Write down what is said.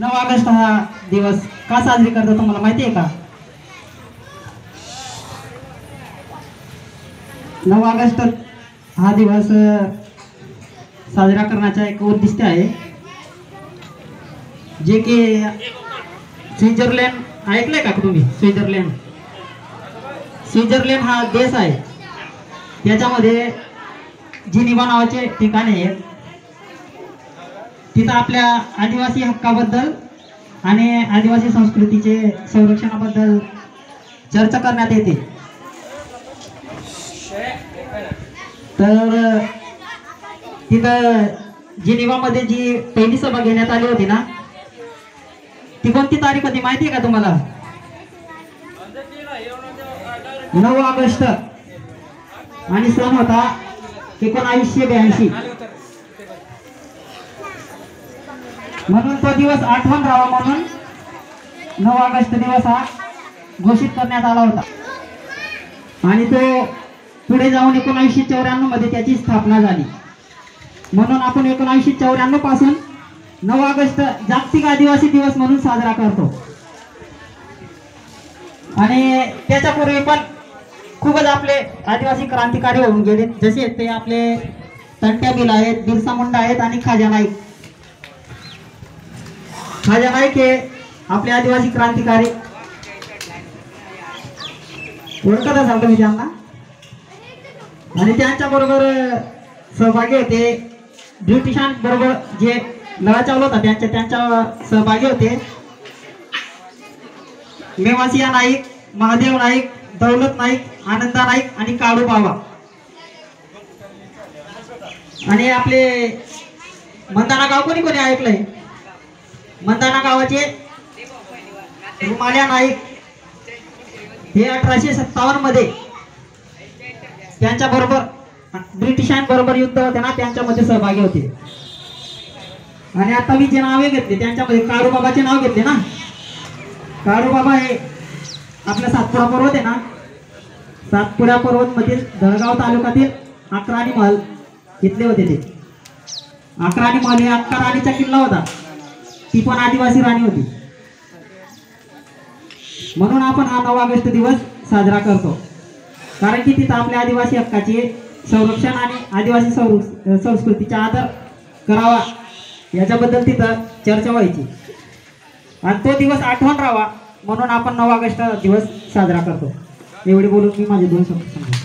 9 August हा दिवस का साजरी करतो तुम्हाला माहिती आहे का? 9 ऑगस्ट हा दिवस साजरा करण्याचा एक उद्दिष्ट आहे, जे की स्वित्झर्लंड ऐकलंय का तुम्ही? स्वित्झर्लंड हा देश आहे, त्याच्यामध्ये जिनिव्हा नावाचे ठिकाण आहे. तिथं आपल्या आदिवासी हक्काबद्दल आणि आदिवासी संस्कृतीचे संरक्षणाबद्दल चर्चा करण्यात येते. तर तिथं जिनिव्हामध्ये जी पहिली सभा घेण्यात आली होती ना, ती कोणती तारीख होती माहिती आहे का तुम्हाला? 9 ऑगस्ट आणि सन होता 1982. म्हणून तो दिवस आठवण राहावा म्हणून 9 ऑगस्ट दिवस हा घोषित करण्यात आला होता. आणि तो पुढे जाऊन 1994 मध्ये त्याची स्थापना झाली. म्हणून आपण 1994 पासून 9 ऑगस्ट जागतिक आदिवासी दिवस म्हणून साजरा करतो. आणि त्याच्यापूर्वी पण खूपच आपले आदिवासी क्रांतिकारी होऊन गेले, जसे ते आपले तंट्या बिल आहेत, बिरसा मुंडा आहेत आणि खाजा नाईक. खाजा नाईक हे आपले आदिवासी क्रांतिकारी, ओळखत असाल तुम्ही त्यांना. आणि त्यांच्या बरोबर सहभागी होते ब्रिटिशांबरोबर जे लढा चालू होता त्यांच्या सहभागी होते मेवासिया नाईक, महादेव नाईक, दौलत नाईक, आनंदा नाईक आणि काळू बाबा. आणि आपले मंदाना गाव कोणी कोणी ऐकलंय? मंदाना गावाचे रुमाल्या नाईक हे 1857 मध्ये त्यांच्या बरोबर ब्रिटिशांबरोबर युद्ध होते ना, त्यांच्यामध्ये सहभागी होते. आणि आता मी जे नावे घेतले त्यांच्यामध्ये काळूबाबाचे नाव घेतले ना, काळूबाबा हे आपला सातपुडा पर्वत आहे ना, सातपुडा पर्वत मधील दळगाव तालुक्यातील अक्राणी महल इथले होते. ते अक्राणी महल हे अक्का राणीचा किल्ला होता, ती पण आदिवासी राणी होती. म्हणून आपण हा 9 ऑगस्ट दिवस साजरा करतो, कारण की तिथं आपल्या आदिवासी हक्काचे संरक्षण आणि आदिवासी संस्कृतीचा आदर करावा याच्याबद्दल तिथं चर्चा व्हायची. आणि तो दिवस आठवण राहावा म्हणून आपण 9 ऑगस्ट दिवस साजरा करतो. एवढे बोलून मी माझे 2 शब्द सांगतो.